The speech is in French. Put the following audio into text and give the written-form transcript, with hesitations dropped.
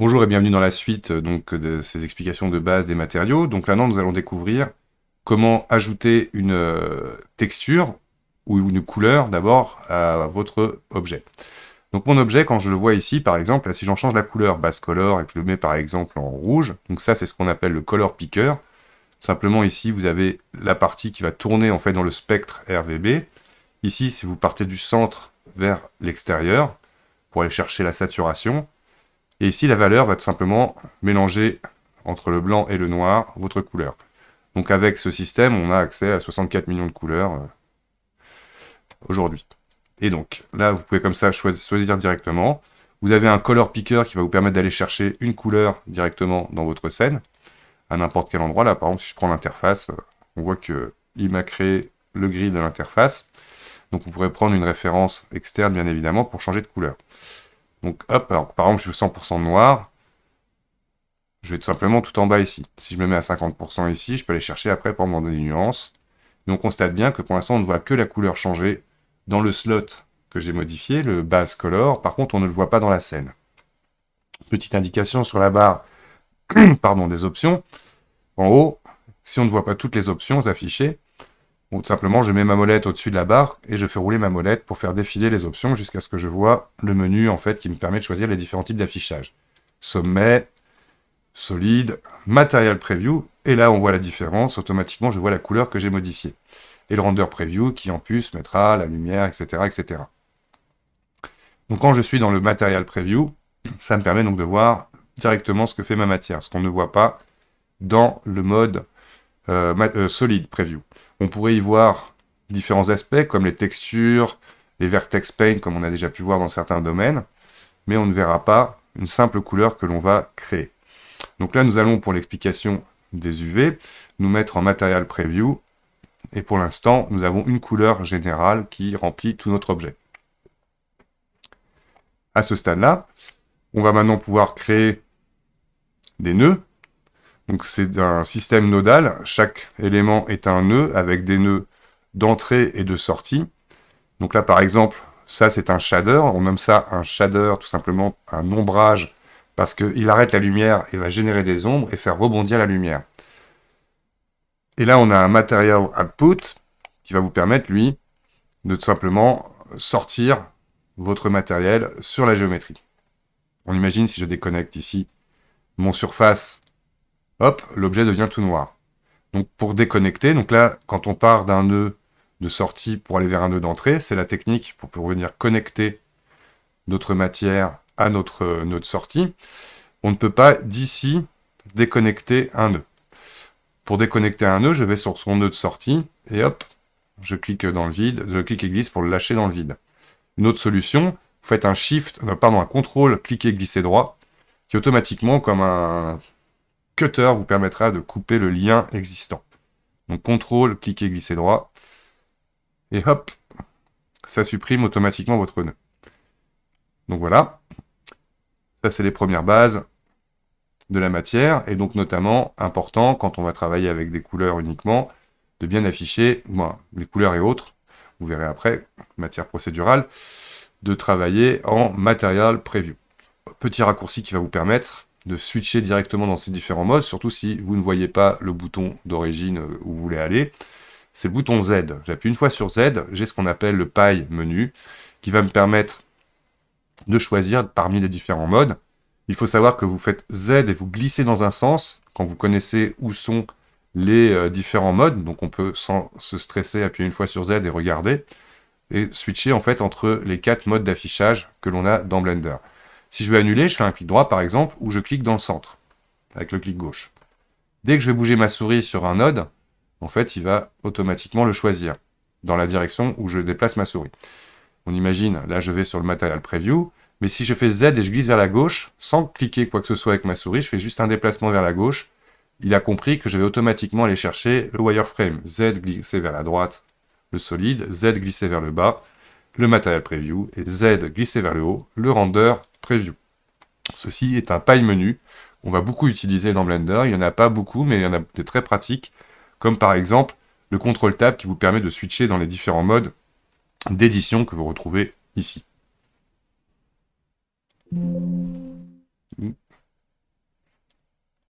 Bonjour et bienvenue dans la suite donc de ces explications de base des matériaux. Donc maintenant, nous allons découvrir comment ajouter une texture ou une couleur d'abord à votre objet. Donc mon objet, quand je le vois ici, par exemple, là, si j'en change la couleur base color et que je le mets par exemple en rouge, donc ça c'est ce qu'on appelle le color picker. Simplement ici, vous avez la partie qui va tourner en fait dans le spectre RGB. Ici, si vous partez du centre vers l'extérieur pour aller chercher la saturation, et ici, la valeur va tout simplement mélanger entre le blanc et le noir votre couleur. Donc avec ce système, on a accès à 64 millions de couleurs aujourd'hui. Et donc là, vous pouvez comme ça choisir directement. Vous avez un color picker qui va vous permettre d'aller chercher une couleur directement dans votre scène, à n'importe quel endroit. Là, par exemple, si je prends l'interface, on voit qu'il m'a créé le gris de l'interface. Donc on pourrait prendre une référence externe, bien évidemment, pour changer de couleur. Donc hop, alors par exemple, je veux 100% noir. Je vais tout simplement tout en bas ici. Si je me mets à 50% ici, je peux aller chercher après pour dans des nuances. Et on constate bien que pour l'instant, on ne voit que la couleur changer dans le slot que j'ai modifié, le base color. Par contre, on ne le voit pas dans la scène. Petite indication sur la barre pardon, des options. En haut, si on ne voit pas toutes les options affichées, tout simplement, je mets ma molette au-dessus de la barre et je fais rouler ma molette pour faire défiler les options jusqu'à ce que je vois le menu en fait qui me permet de choisir les différents types d'affichage. Sommet, solide, Material Preview, et là on voit la différence, automatiquement je vois la couleur que j'ai modifiée. Et le Render Preview qui en plus mettra la lumière, etc. etc. Donc quand je suis dans le Material Preview, ça me permet donc de voir directement ce que fait ma matière, ce qu'on ne voit pas dans le mode Solid Preview. On pourrait y voir différents aspects comme les textures, les vertex paint comme on a déjà pu voir dans certains domaines, mais on ne verra pas une simple couleur que l'on va créer. Donc là, nous allons, pour l'explication des UV, nous mettre en Material Preview. Et pour l'instant, nous avons une couleur générale qui remplit tout notre objet. À ce stade-là, on va maintenant pouvoir créer des nœuds. Donc c'est un système nodal. Chaque élément est un nœud avec des nœuds d'entrée et de sortie. Donc là, par exemple, ça c'est un shader. On nomme ça un shader, tout simplement un ombrage, parce qu'il arrête la lumière et va générer des ombres et faire rebondir la lumière. Et là, on a un Material Output qui va vous permettre, lui, de tout simplement sortir votre matériel sur la géométrie. On imagine si je déconnecte ici mon surface, hop, l'objet devient tout noir. Donc pour déconnecter, donc là, quand on part d'un nœud de sortie pour aller vers un nœud d'entrée, c'est la technique pour venir connecter notre matière à notre nœud de sortie. On ne peut pas d'ici déconnecter un nœud. Pour déconnecter un nœud, je vais sur son nœud de sortie et hop, je clique dans le vide, je clique et glisse pour le lâcher dans le vide. Une autre solution, vous faites un un contrôle, cliquez, glisser droit, qui automatiquement, comme un cutter, vous permettra de couper le lien existant. Donc contrôle, cliquez, glisser droit, et hop, ça supprime automatiquement votre nœud. Donc voilà, ça c'est les premières bases de la matière, et donc notamment important quand on va travailler avec des couleurs uniquement, de bien afficher les couleurs et autres, vous verrez après, matière procédurale, de travailler en Material Preview. Petit raccourci qui va vous permettre de switcher directement dans ces différents modes, surtout si vous ne voyez pas le bouton d'origine où vous voulez aller. C'est le bouton Z. J'appuie une fois sur Z, j'ai ce qu'on appelle le pie menu, qui va me permettre de choisir parmi les différents modes. Il faut savoir que vous faites Z et vous glissez dans un sens quand vous connaissez où sont les différents modes. Donc on peut, sans se stresser, appuyer une fois sur Z et regarder, et switcher en fait entre les 4 modes d'affichage que l'on a dans Blender. Si je veux annuler, je fais un clic droit par exemple, ou je clique dans le centre, avec le clic gauche. Dès que je vais bouger ma souris sur un node, en fait, il va automatiquement le choisir, dans la direction où je déplace ma souris. On imagine, là je vais sur le Material Preview, mais si je fais Z et je glisse vers la gauche, sans cliquer quoi que ce soit avec ma souris, je fais juste un déplacement vers la gauche, il a compris que je vais automatiquement aller chercher le wireframe. Z glisser vers la droite, le solide, Z glisser vers le bas, le Material Preview, et Z glisser vers le haut, le Render Preview. Ceci est un pie menu qu'on va beaucoup utiliser dans Blender. Il n'y en a pas beaucoup, mais il y en a des très pratiques, comme par exemple le Control Tab qui vous permet de switcher dans les différents modes d'édition que vous retrouvez ici.